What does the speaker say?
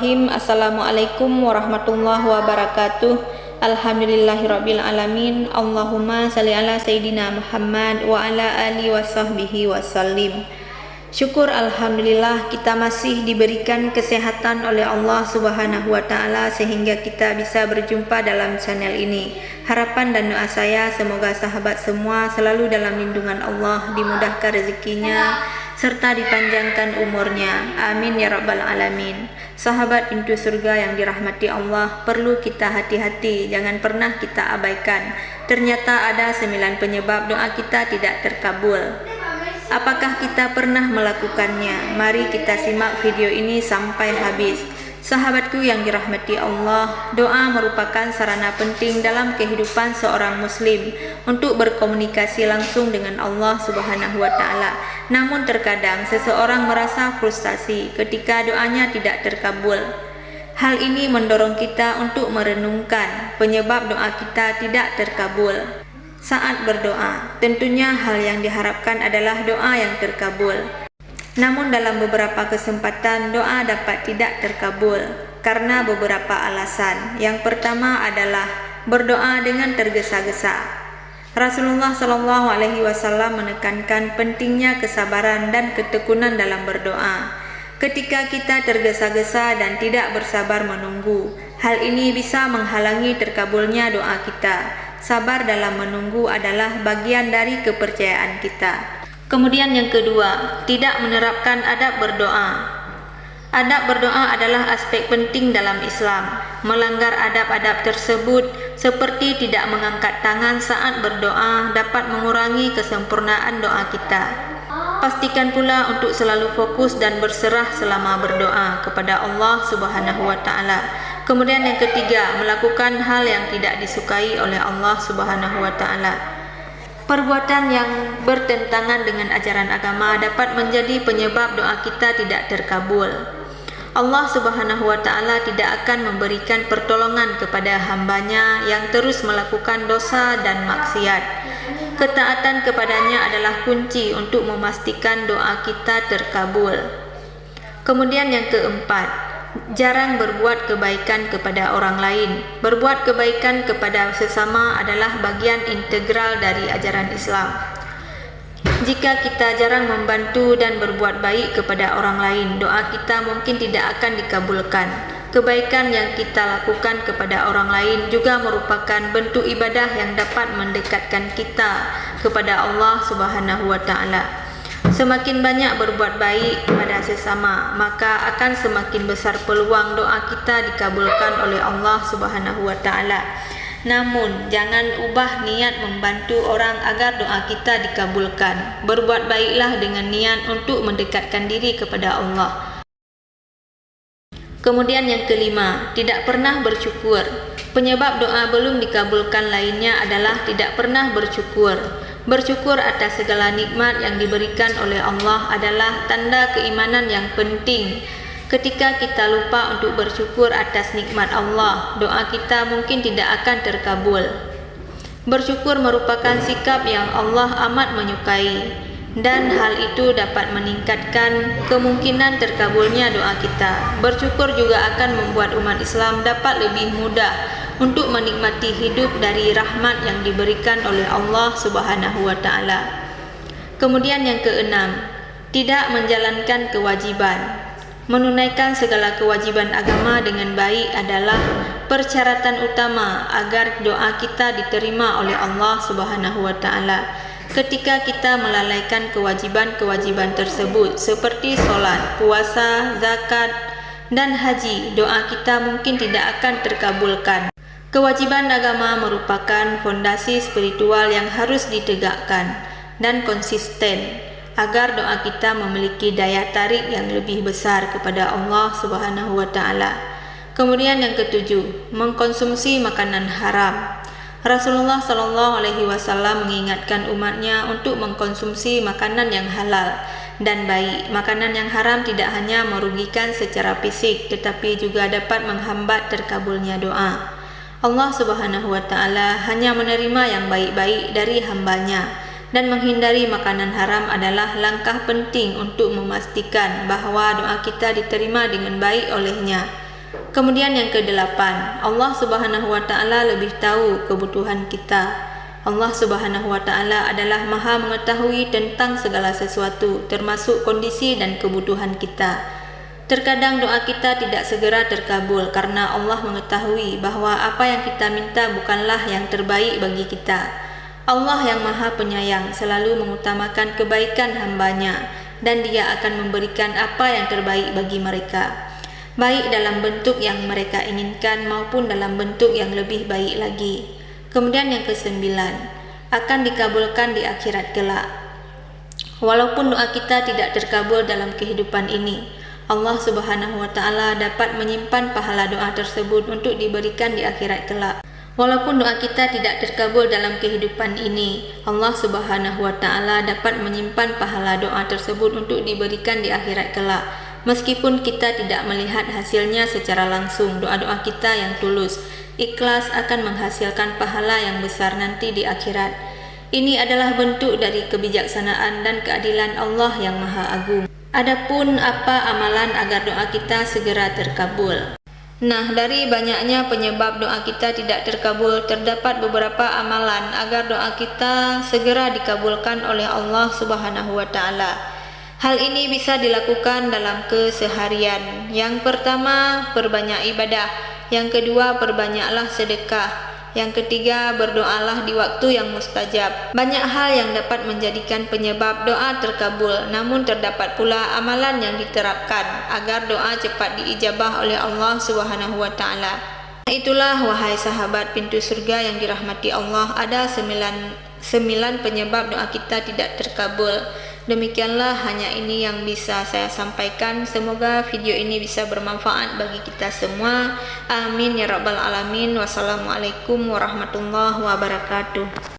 Bismillahirrahmanirrahim. Assalamualaikum warahmatullahi wabarakatuh. Alhamdulillahirabbil alamin. Allahumma shalli ala sayidina Muhammad wa ala alihi wasahbihi wasallim. Syukur alhamdulillah kita masih diberikan kesehatan oleh Allah Subhanahu wa taala sehingga kita bisa berjumpa dalam channel ini. Harapan dan doa saya semoga sahabat semua selalu dalam lindungan Allah, dimudahkan rezekinya serta dipanjangkan umurnya. Amin ya rabbal alamin. Sahabat pintu surga yang dirahmati Allah, perlu kita hati-hati, jangan pernah kita abaikan. Ternyata ada 9 penyebab doa kita tidak terkabul. Apakah kita pernah melakukannya? Mari kita simak video ini sampai habis. Sahabatku yang dirahmati Allah, doa merupakan sarana penting dalam kehidupan seorang muslim untuk berkomunikasi langsung dengan Allah Subhanahu wa taala. Namun terkadang seseorang merasa frustasi ketika doanya tidak terkabul. Hal ini mendorong kita untuk merenungkan penyebab doa kita tidak terkabul. Saat berdoa, tentunya hal yang diharapkan adalah doa yang terkabul. Namun dalam beberapa kesempatan doa dapat tidak terkabul karena beberapa alasan. Yang pertama adalah berdoa dengan tergesa-gesa. Rasulullah SAW menekankan pentingnya kesabaran dan ketekunan dalam berdoa. Ketika kita tergesa-gesa dan tidak bersabar menunggu, hal ini bisa menghalangi terkabulnya doa kita. Sabar dalam menunggu adalah bagian dari kepercayaan kita. Kemudian yang kedua, tidak menerapkan adab berdoa. Adab berdoa adalah aspek penting dalam Islam. Melanggar adab-adab tersebut seperti tidak mengangkat tangan saat berdoa dapat mengurangi kesempurnaan doa kita. Pastikan pula untuk selalu fokus dan berserah selama berdoa kepada Allah Subhanahu wa taala. Kemudian yang ketiga, melakukan hal yang tidak disukai oleh Allah Subhanahu wa taala. Perbuatan yang bertentangan dengan ajaran agama dapat menjadi penyebab doa kita tidak terkabul. Allah Subhanahu wa taala tidak akan memberikan pertolongan kepada hambanya yang terus melakukan dosa dan maksiat. Ketaatan kepadanya adalah kunci untuk memastikan doa kita terkabul. Kemudian yang keempat, jarang berbuat kebaikan kepada orang lain. Berbuat kebaikan kepada sesama adalah bagian integral dari ajaran Islam. Jika kita jarang membantu dan berbuat baik kepada orang lain, doa kita mungkin tidak akan dikabulkan. Kebaikan yang kita lakukan kepada orang lain juga merupakan bentuk ibadah yang dapat mendekatkan kita kepada Allah Subhanahu wa taala. Semakin banyak berbuat baik kepada sesama, maka akan semakin besar peluang doa kita dikabulkan oleh Allah Subhanahu wa taala. Namun, jangan ubah niat membantu orang agar doa kita dikabulkan. Berbuat baiklah dengan niat untuk mendekatkan diri kepada Allah. Kemudian yang kelima, tidak pernah bersyukur. Penyebab doa belum dikabulkan lainnya adalah tidak pernah bersyukur. Bersyukur atas segala nikmat yang diberikan oleh Allah adalah tanda keimanan yang penting. Ketika kita lupa untuk bersyukur atas nikmat Allah, doa kita mungkin tidak akan terkabul. Bersyukur merupakan sikap yang Allah amat menyukai, dan hal itu dapat meningkatkan kemungkinan terkabulnya doa kita. Bersyukur juga akan membuat umat Islam dapat lebih mudah untuk menikmati hidup dari rahmat yang diberikan oleh Allah Subhanahu wa taala. Kemudian yang keenam, tidak menjalankan kewajiban. Menunaikan segala kewajiban agama dengan baik adalah persyaratan utama agar doa kita diterima oleh Allah Subhanahu wa taala. Ketika kita melalaikan kewajiban-kewajiban tersebut seperti solat, puasa, zakat, dan haji, doa kita mungkin tidak akan terkabulkan. Kewajiban agama merupakan fondasi spiritual yang harus ditegakkan dan konsisten agar doa kita memiliki daya tarik yang lebih besar kepada Allah Subhanahu wa taala. Kemudian yang ketujuh, mengkonsumsi makanan haram. Rasulullah SAW mengingatkan umatnya untuk mengkonsumsi makanan yang halal dan baik. Makanan yang haram tidak hanya merugikan secara fisik tetapi juga dapat menghambat terkabulnya doa. Allah Subhanahu wa taala hanya menerima yang baik-baik dari hambanya, dan menghindari makanan haram adalah langkah penting untuk memastikan bahwa doa kita diterima dengan baik olehnya. Kemudian yang kedelapan, Allah Subhanahu wa taala lebih tahu kebutuhan kita. Allah Subhanahu wa taala adalah Maha mengetahui tentang segala sesuatu, termasuk kondisi dan kebutuhan kita. Terkadang doa kita tidak segera terkabul karena Allah mengetahui bahwa apa yang kita minta bukanlah yang terbaik bagi kita. Allah yang Maha Penyayang selalu mengutamakan kebaikan hamba-Nya dan Dia akan memberikan apa yang terbaik bagi mereka, baik dalam bentuk yang mereka inginkan maupun dalam bentuk yang lebih baik lagi. Kemudian yang kesembilan, akan dikabulkan di akhirat kelak. Walaupun doa kita tidak terkabul dalam kehidupan ini, Allah Subhanahu wa taala dapat menyimpan pahala doa tersebut untuk diberikan di akhirat kelak. Walaupun doa kita tidak terkabul dalam kehidupan ini, Allah Subhanahu wa taala dapat menyimpan pahala doa tersebut untuk diberikan di akhirat kelak. Meskipun kita tidak melihat hasilnya secara langsung, doa-doa kita yang tulus, ikhlas akan menghasilkan pahala yang besar nanti di akhirat. Ini adalah bentuk dari kebijaksanaan dan keadilan Allah yang Maha Agung. Adapun apa amalan agar doa kita segera terkabul? Nah, dari banyaknya penyebab doa kita tidak terkabul, terdapat beberapa amalan agar doa kita segera dikabulkan oleh Allah Subhanahu wa taala. Hal ini bisa dilakukan dalam keseharian. Yang pertama, perbanyak ibadah. Yang kedua, perbanyaklah sedekah. Yang ketiga, berdoalah di waktu yang mustajab. Banyak hal yang dapat menjadikan penyebab doa terkabul, namun terdapat pula amalan yang diterapkan agar doa cepat diijabah oleh Allah Subhanahu wa taala. Itulah wahai sahabat pintu surga yang dirahmati Allah, ada sembilan penyebab doa kita tidak terkabul. Demikianlah hanya ini yang bisa saya sampaikan. Semoga video ini bisa bermanfaat bagi kita semua. Amin ya rabbal alamin. Wassalamualaikum warahmatullahi wabarakatuh.